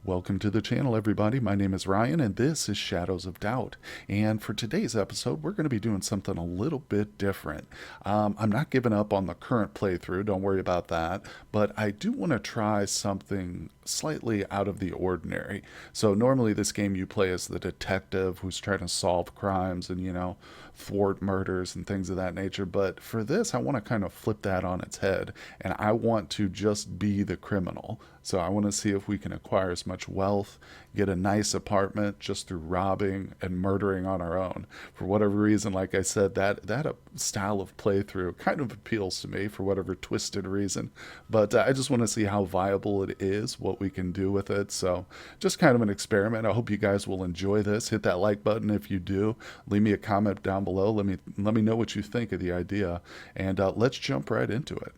Welcome to the channel, everybody. My name is Ryan, and this is Shadows of Doubt. And for today's episode, we're going to be doing something a little bit different. I'm not giving up on the current playthrough, don't worry about that, but I do want to try something slightly out of the ordinary. So normally this game you play as the detective who's trying to solve crimes and, thwart murders and things of that nature. But for this, I want to kind of flip that on its head, and I want to just be the criminal. So I want to see if we can acquire as much wealth, get a nice apartment just through robbing and murdering on our own. For whatever reason, like I said, that style of playthrough kind of appeals to me for whatever twisted reason. But I just want to see how viable it is, what we can do with it. So just kind of an experiment. I hope you guys will enjoy this. Hit that like button if you do. Leave me a comment down below. Let me know what you think of the idea, and let's jump right into it.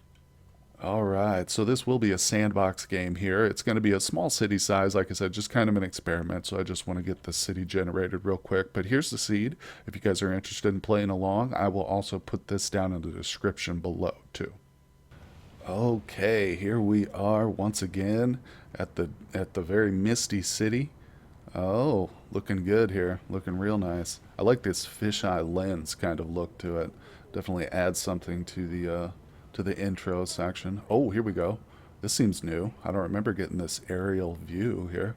All right, so this will be a sandbox game here. It's going to be a small city size, like I said, just kind of an experiment. So I just want to get the city generated real quick. But here's the seed. If you guys are interested in playing along, I will also put this down in the description below too. Okay, here we are once again at the very misty city. Oh, looking good here. Looking real nice. I like this fisheye lens kind of look to it. Definitely adds something to the intro section. Oh, here we go. This seems new. I don't remember getting this aerial view here.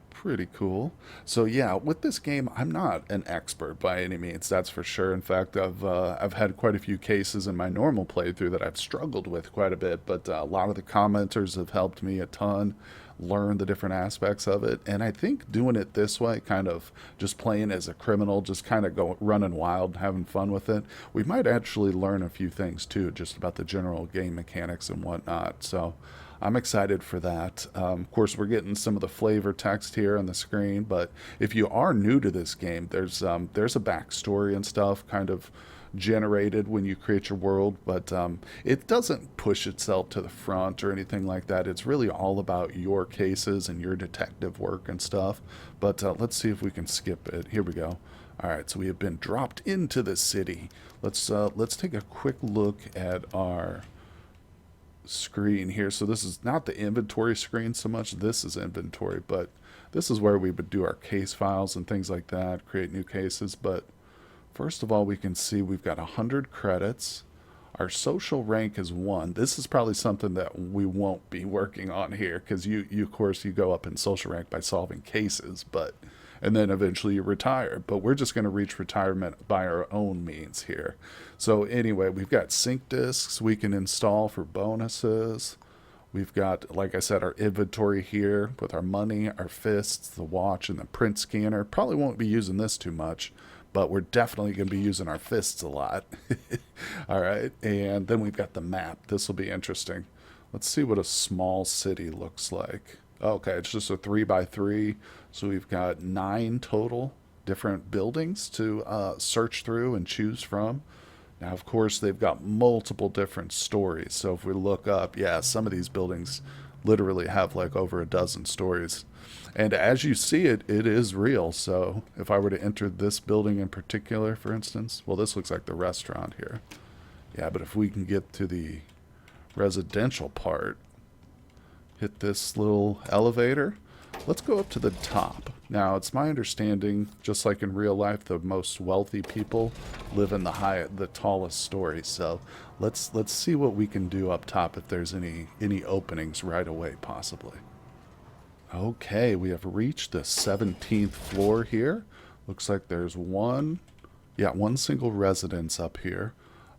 Pretty cool. So yeah, with this game, I'm not an expert by any means. That's for sure. In fact, I've had quite a few cases in my normal playthrough that I've struggled with quite a bit. But a lot of the commenters have helped me a ton learn the different aspects of it. And I think doing it this way, kind of just playing as a criminal, just kind of go running wild, having fun with it, we might actually learn a few things too, just about the general game mechanics and whatnot. So I'm excited for that. Of course, we're getting some of the flavor text here on the screen, but if you are new to this game, there's a backstory and stuff kind of generated when you create your world, but it doesn't push itself to the front or anything like that. It's really all about your cases and your detective work and stuff. But let's see if we can skip it. Here we go. All right, so we have been dropped into the city. Let's take a quick look at our screen here. So this is not the inventory screen so much. This is inventory, but this is where we would do our case files and things like that, create new cases. But first of all, we can see we've got 100 credits. Our social rank is 1. This is probably something that we won't be working on here because you of course you go up in social rank by solving cases, but and then eventually you retire. But we're just going to reach retirement by our own means here. So anyway, we've got sync disks we can install for bonuses. We've got, like I said, our inventory here with our money, our fists, the watch, and the print scanner. Probably won't be using this too much, but we're definitely going to be using our fists a lot. All right, and then we've got the map. This will be interesting. Let's see what a small city looks like. Okay, it's just a 3x3, so we've got 9 total different buildings to search through and choose from. Now, of course, they've got multiple different stories, so if we look up, yeah, some of these buildings literally have like over a dozen stories. And as you see it, it is real. So if I were to enter this building in particular, for instance, well, this looks like the restaurant here. Yeah, but if we can get to the residential part, hit this little elevator. Let's go up to the top. Now, it's my understanding, just like in real life, the most wealthy people live in the tallest story. So let's see what we can do up top if there's any openings right away, possibly. Okay, we have reached the 17th floor here. Looks like there's one single residence up here.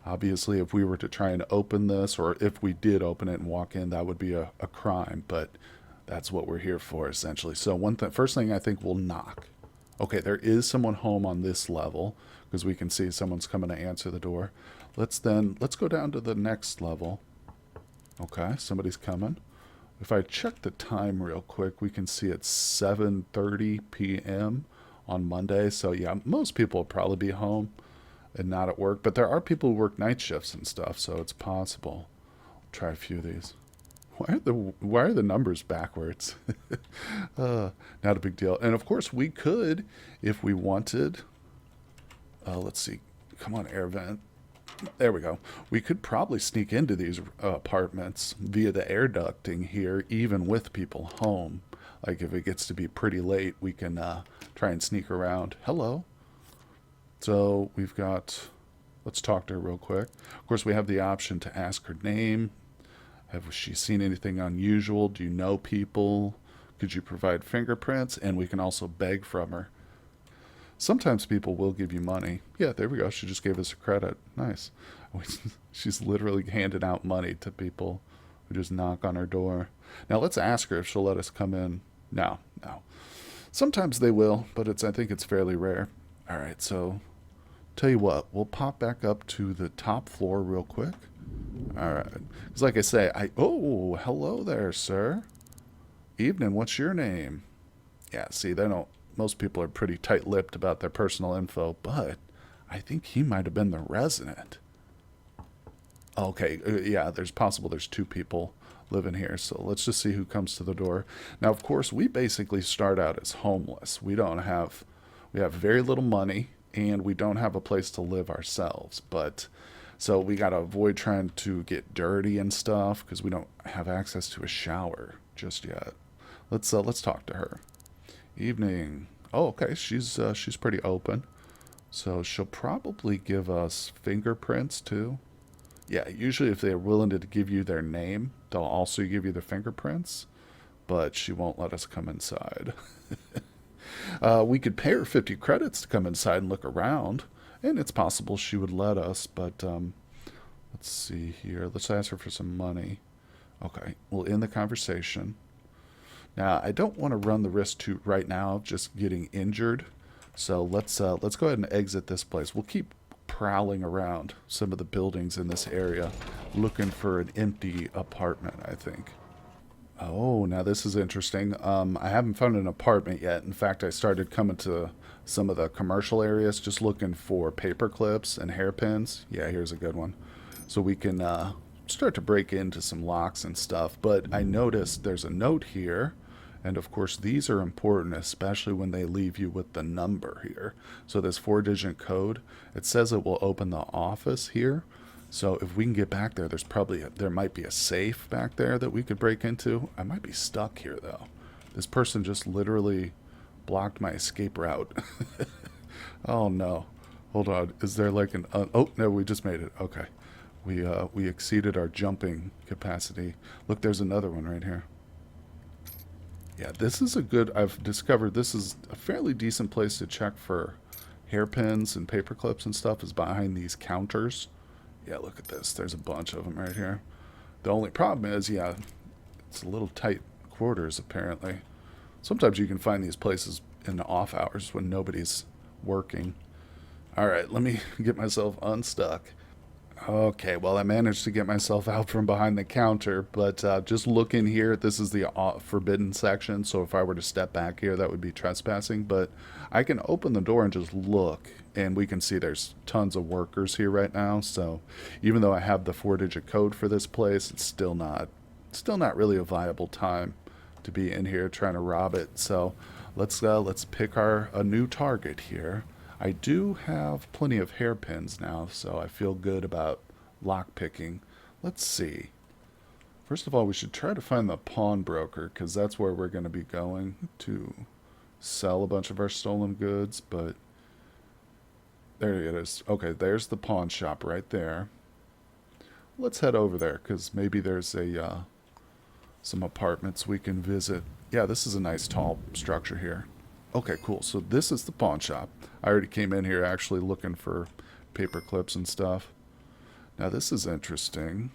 Obviously, if we were to try and open this, or if we did open it and walk in, that would be a crime, but that's what we're here for, essentially. So first thing I think we'll knock. Okay, there is someone home on this level, because we can see someone's coming to answer the door. Let's go down to the next level. Okay, somebody's coming. If I check the time real quick, we can see it's 7:30 p.m. on Monday. So yeah, most people will probably be home and not at work, but there are people who work night shifts and stuff, so it's possible. I'll try a few of these. Why are the numbers backwards? Not a big deal. And of course, we could, if we wanted. Let's see. Come on, air vent. There we go. We could probably sneak into these apartments via the air ducting here, even with people home. Like if it gets to be pretty late, we can try and sneak around. Hello. So we've got, let's talk to her real quick. Of course, we have the option to ask her name. Have she seen anything unusual? Do you know people? Could you provide fingerprints? And we can also beg from her. Sometimes people will give you money. Yeah, there we go. She just gave us a credit. Nice. She's literally handing out money to people who just knock on her door. Now let's ask her if she'll let us come in. No, no. Sometimes they will, but I think it's fairly rare. All right, so tell you what, we'll pop back up to the top floor real quick. All right. Because like I say, oh, hello there, sir. Evening, what's your name? Yeah, see, they don't, most people are pretty tight-lipped about their personal info, but I think he might have been the resident. Okay, yeah, there's two people living here, so let's just see who comes to the door. Now, of course, we basically start out as homeless. We have very little money, and we don't have a place to live ourselves, but so we got to avoid trying to get dirty and stuff because we don't have access to a shower just yet. Let's talk to her. Evening. Oh, okay. She's pretty open. So she'll probably give us fingerprints too. Yeah, usually if they're willing to give you their name, they'll also give you their fingerprints, but she won't let us come inside. We could pay her 50 credits to come inside and look around, and it's possible she would let us, but let's see here. Let's ask her for some money. Okay, we'll end the conversation. Now, I don't want to run the risk to right now of just getting injured, so let's go ahead and exit this place. We'll keep prowling around some of the buildings in this area, looking for an empty apartment, I think. Oh, now this is interesting. I haven't found an apartment yet. In fact, I started coming to some of the commercial areas just looking for paper clips and hairpins. Yeah, here's a good one. So we can start to break into some locks and stuff. But I noticed there's a note here. And of course, these are important, especially when they leave you with the number here. So this 4-digit code, it says it will open the office here. So if we can get back there, there might be a safe back there that we could break into. I might be stuck here though. This person just literally blocked my escape route. Oh no. Hold on. Is there like an oh no, we just made it. Okay. We exceeded our jumping capacity. Look, there's another one right here. Yeah, this is I've discovered this is a fairly decent place to check for hairpins and paper clips and stuff is behind these counters. Yeah, look at this. There's a bunch of them right here. The only problem is, yeah, it's a little tight quarters, apparently. Sometimes you can find these places in the off hours when nobody's working. All right, let me get myself unstuck. Okay, well, I managed to get myself out from behind the counter, but just look in here. This is the forbidden section, so if I were to step back here, that would be trespassing. But I can open the door and just look, and we can see there's tons of workers here right now. So even though I have the 4-digit code for this place, it's still not really a viable time to be in here trying to rob it. So let's pick a new target here. I do have plenty of hairpins now, so I feel good about lockpicking. Let's see. First of all, we should try to find the pawnbroker, because that's where we're going to be going to sell a bunch of our stolen goods, but there it is. Okay, there's the pawn shop right there. Let's head over there, because maybe there's some apartments we can visit. Yeah, this is a nice tall structure here. Okay, cool. So this is the pawn shop. I already came in here actually looking for paper clips and stuff. Now this is interesting.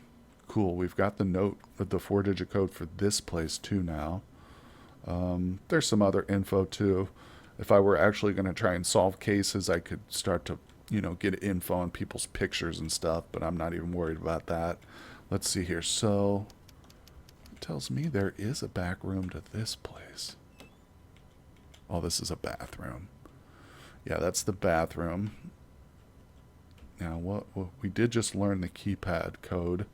Cool. We've got the note with the 4-digit code for this place too now. There's some other info too. If I were actually going to try and solve cases, I could start to, get info on people's pictures and stuff, but I'm not even worried about that. Let's see here. So it tells me there is a back room to this place. Oh, this is a bathroom. Yeah, that's the bathroom. Now, what we did just learn the keypad code.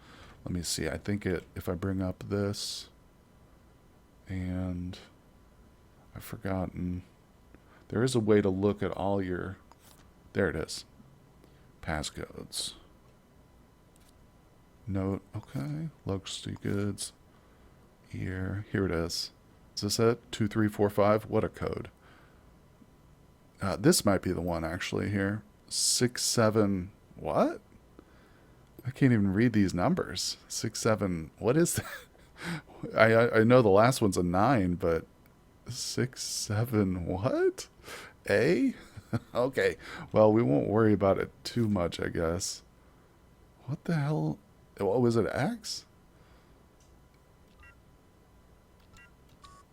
Let me see. I think if I bring up this, and I've forgotten. There is a way to look at all your. There it is. Passcodes. Note. Okay. Luxury goods. Here it is. Is this it? 2345? What a code. This might be the one actually here. 67. What? I can't even read these numbers. 67. What is that? I know the last one's a 9, but 67. What? A? Okay. Well, we won't worry about it too much, I guess. What the hell? What was it? X?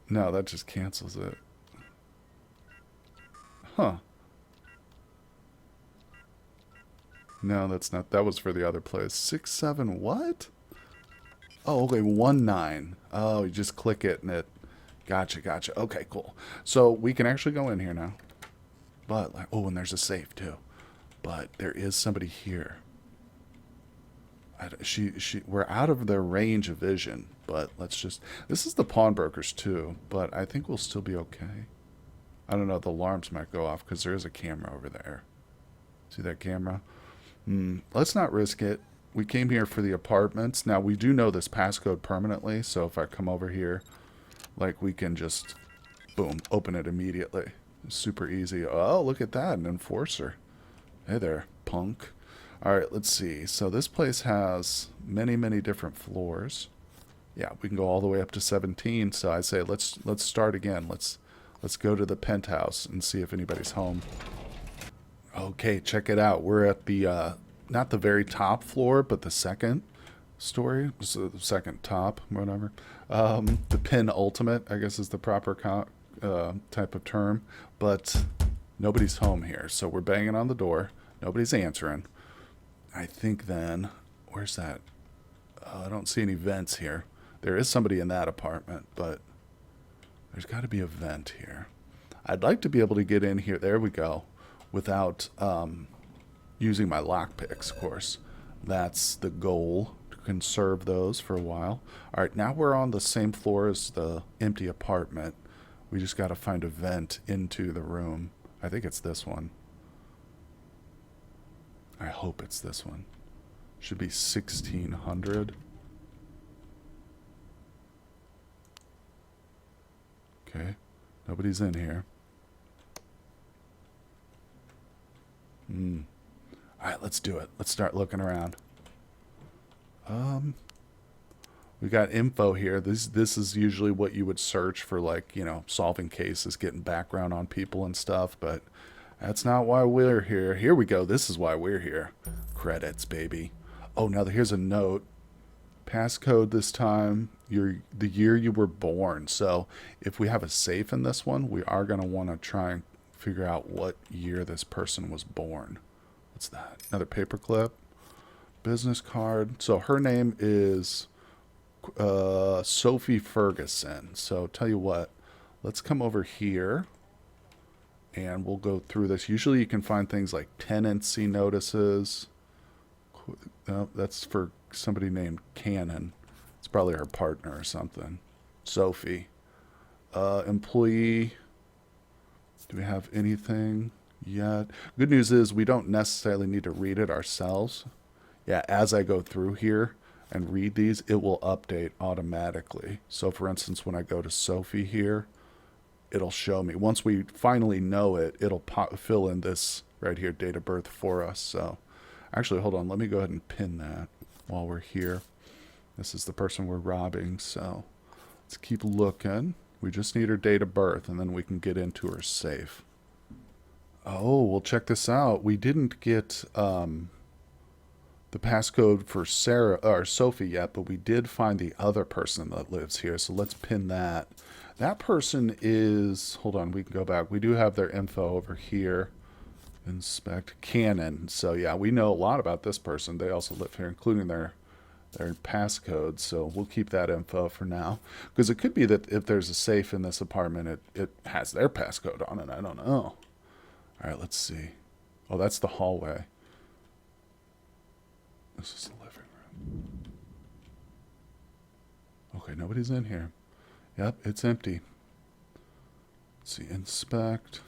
No, that just cancels it. Huh. No, that's not. That was for the other place. 67 what? Oh, okay. 19. Oh, you just click it and it. Gotcha, gotcha. Okay, cool. So we can actually go in here now. But, like, oh, and there's a safe too. But there is somebody here. We're out of their range of vision. But let's just. This is the pawnbrokers too. But I think we'll still be okay. I don't know. The alarms might go off because there is a camera over there. See that camera? Let's not risk it. We came here for the apartments. Now, we do know this passcode permanently, so if I come over here, like, we can just, boom, open it immediately. Super easy. Oh, look at that, an enforcer. Hey there, punk. All right, let's see. So this place has many, many different floors. Yeah, we can go all the way up to 17, so I say let's start again. Let's go to the penthouse and see if anybody's home. Okay, check it out. We're at the, not the very top floor, but the second story. So the second top, whatever. The penultimate, I guess is the proper type of term. But nobody's home here. So we're banging on the door. Nobody's answering. I think then, where's that? I don't see any vents here. There is somebody in that apartment, but there's got to be a vent here. I'd like to be able to get in here. There we go. Without using my lockpicks, of course. That's the goal, to conserve those for a while. All right, now we're on the same floor as the empty apartment. We just got to find a vent into the room. I think it's this one. I hope it's this one. Should be 1600. Okay, nobody's in here. Alright, let's do it. Let's start looking around. We got info here. This is usually what you would search for, like, you know, solving cases, getting background on people and stuff, but that's not why we're here. Here we go. This is why we're here. Credits, baby. Oh, now here's a note. Passcode this time, the year you were born. So if we have a safe in this one, we are going to want to try and figure out what year this person was born. What's that? Another paperclip. Business card. So her name is Sophie Ferguson. So tell you what, let's come over here and we'll go through this. Usually you can find things like tenancy notices. No, that's for somebody named Cannon. It's probably her partner or something. Sophie. Employee. Do we have anything yet? Good news is we don't necessarily need to read it ourselves. Yeah, as I go through here and read these, it will update automatically. So for instance, when I go to Sophie here, it'll show me. Once we finally know it, it'll fill in this right here, date of birth for us. So actually, hold on. Let me go ahead and pin that while we're here. This is the person we're robbing, so let's keep looking. We just need her date of birth, and then we can get into her safe. Oh, well, check this out. We didn't get the passcode for Sarah or Sophie yet, but we did find the other person that lives here, so let's pin that. That person is, hold on, we can go back. We do have their info over here. Inspect Cannon. So yeah, we know a lot about this person. They also live here, including their passcode. So we'll keep that info for now, because it could be that if there's a safe in this apartment, it has their passcode on it. I don't know. All right, let's see. Oh, that's the hallway. This is the living room. Okay, nobody's in here. Yep, it's empty. Let's see, inspect.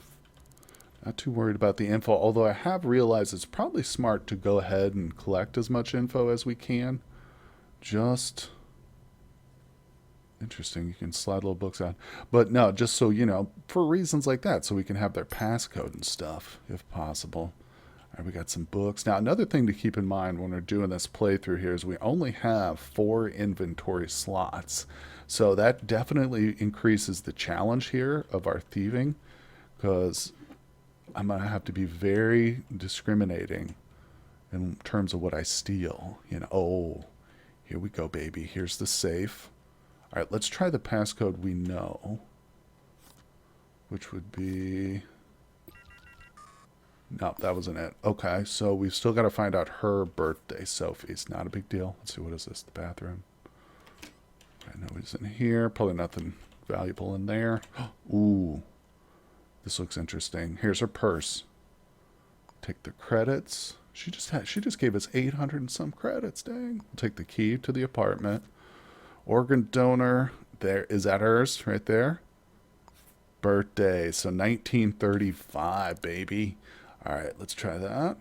Not too worried about the info, although I have realized it's probably smart to go ahead and collect as much info as we can. Just interesting. You can slide little books out. But no, just so you know, for reasons like that, so we can have their passcode and stuff, if possible. All right, we got some books. Now, another thing to keep in mind when we're doing this playthrough here is we only have 4 inventory slots. So that definitely increases the challenge here of our thieving, because I'm going to have to be very discriminating in terms of what I steal. You know, oh, here we go, baby. Here's the safe. All right, let's try the passcode we know, which would be... No, that wasn't it. Okay, so we've still got to find out her birthday, Sophie's. Not a big deal. Let's see, what is this? The bathroom. I know he's in here. Probably nothing valuable in there. Ooh, this looks interesting. Here's her purse. Take the credits. She just gave us 800 and some credits. Dang. We'll take the key to the apartment. Organ donor. There, is that hers right there? Birthday. So 1935, baby. All right, let's try that.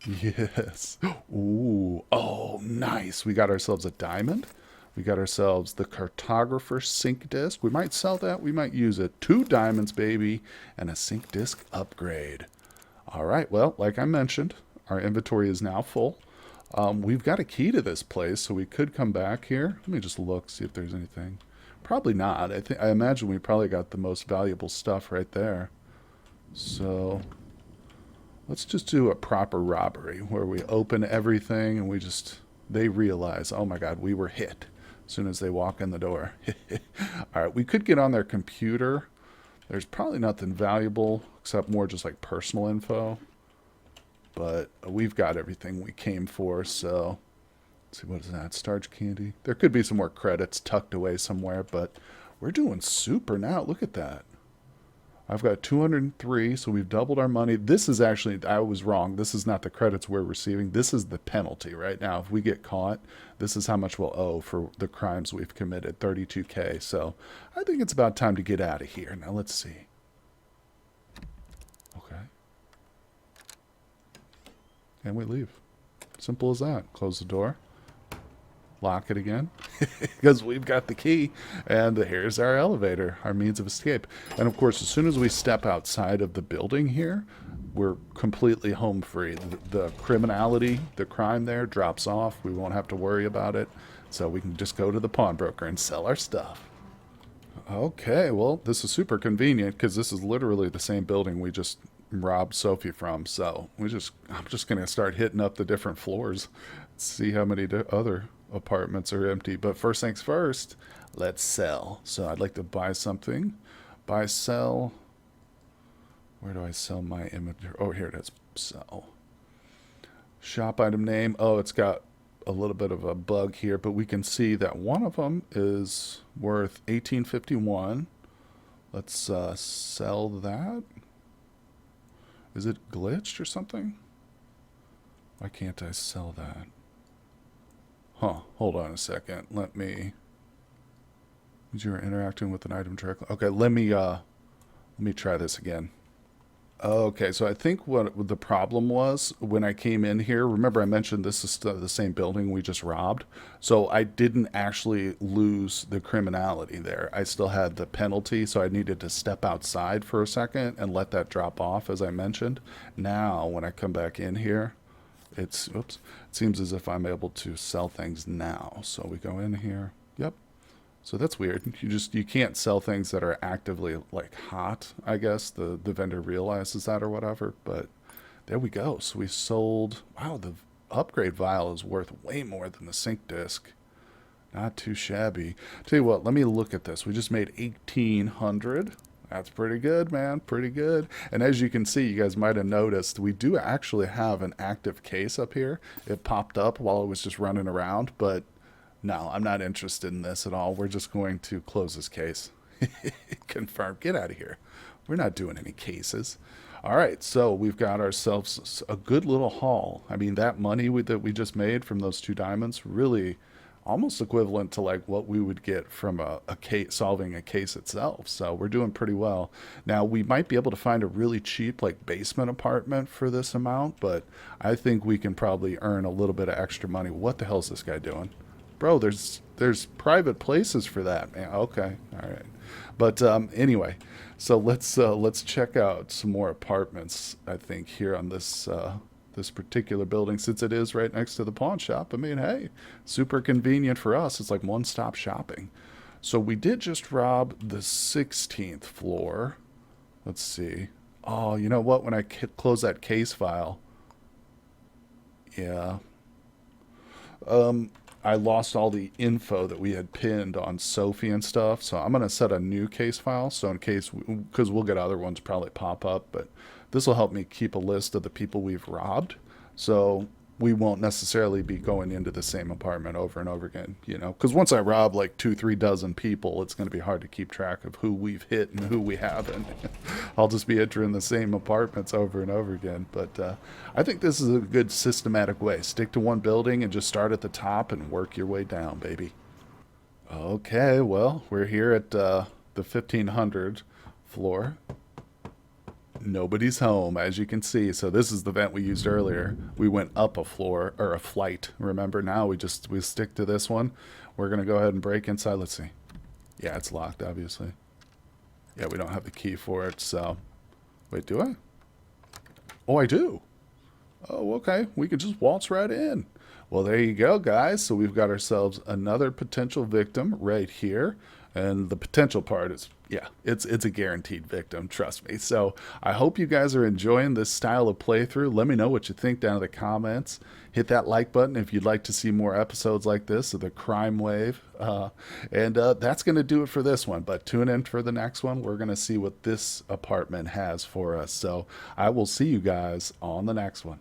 Yes. Ooh. Oh, nice. We got ourselves a diamond. We got ourselves the cartographer sync disc. We might sell that. We might use it. 2 diamonds, baby, and a sync disc upgrade. All right. Well, like I mentioned, our inventory is now full. We've got a key to this place, so we could come back here. Let me just look, see if there's anything. Probably not. I imagine we probably got the most valuable stuff right there. So let's just do a proper robbery where we open everything and they realize, oh my God, we were hit as soon as they walk in the door. All right, we could get on their computer. There's probably nothing valuable except more just like personal info. But we've got everything we came for, so let's see, what is that? Starch candy. There could be some more credits tucked away somewhere, but we're doing super now. Look at that. I've got 203, so we've doubled our money. This is actually, I was wrong. This is not the credits we're receiving. This is the penalty right now. If we get caught, this is how much we'll owe for the crimes we've committed, 32K. So I think it's about time to get out of here. Now let's see. Okay. And we leave. Simple as that. Close the door. Lock it again. Because we've got the key. And here's our elevator, our means of escape. And of course, as soon as we step outside of the building here, we're completely home free. The criminality, the crime there drops off. We won't have to worry about it. So we can just go to the pawnbroker and sell our stuff. Okay, well, this is super convenient because this is literally the same building we just robbed Sophie from. So I'm just going to start hitting up the different floors, see how many other apartments are empty. But first things first, let's sell. So I'd like to buy something. Buy, sell. Where do I sell my inventory? Oh, here it is. Sell. Shop item name. Oh, it's got a little bit of a bug here, but we can see that one of them is worth 1851. Let's sell that. Is it glitched or something? Why can't I sell that? Huh, hold on a second. Let me... You're interacting with an item directly. Okay, let me try this again. Okay, so I think what the problem was when I came in here, remember I mentioned this is the same building we just robbed. So I didn't actually lose the criminality there. I still had the penalty, so I needed to step outside for a second and let that drop off, as I mentioned. Now, when I come back in here, it seems as if I'm able to sell things now. So we go in here. Yep. So that's weird. You can't sell things that are actively like hot, I guess. The vendor realizes that or whatever, but there we go. So we sold, wow, the upgrade vial is worth way more than the sync disc. Not too shabby. Tell you what, let me look at this. We just made 1,800. That's pretty good, man. Pretty good. And as you can see, you guys might have noticed, we do actually have an active case up here. It popped up while it was just running around, but no, I'm not interested in this at all. We're just going to close this case. Confirm. Get out of here. We're not doing any cases. All right, so we've got ourselves a good little haul. I mean, that money that we just made from those 2 diamonds really almost equivalent to like what we would get from a case solving a case itself. So we're doing pretty well. Now we might be able to find a really cheap like basement apartment for this amount, but I think we can probably earn a little bit of extra money. What the hell is this guy doing? Bro, there's private places for that, man. Okay, all right. But anyway, so let's check out some more apartments. I think here on this particular building, since it is right next to the pawn shop. I mean, hey, super convenient for us. It's like one-stop shopping. So we did just rob the 16th floor. Let's see. Oh, you know what? When I close that case file, yeah, I lost all the info that we had pinned on Sophie and stuff. So I'm going to set a new case file. So in case, because we'll get other ones probably pop up, but this will help me keep a list of the people we've robbed. So we won't necessarily be going into the same apartment over and over again, you know, because once I rob like two, 3 dozen people, it's going to be hard to keep track of who we've hit and who we haven't. I'll just be entering the same apartments over and over again. But I think this is a good systematic way. Stick to one building and just start at the top and work your way down, baby. Okay, well, we're here at the 1500 floor. Nobody's home, as you can see. So this is the vent we used earlier. We went up a floor or a flight. Remember, now we stick to this one. We're gonna go ahead and break inside. Let's see. Yeah, it's locked, obviously. Yeah, we don't have the key for it. So, wait, do I? Oh, I do. Oh, okay. We could just waltz right in. Well, there you go, guys. So we've got ourselves another potential victim right here. And the potential part is, yeah, it's a guaranteed victim, trust me. So I hope you guys are enjoying this style of playthrough. Let me know what you think down in the comments. Hit that like button if you'd like to see more episodes like this of the crime wave. And that's going to do it for this one. But tune in for the next one. We're going to see what this apartment has for us. So I will see you guys on the next one.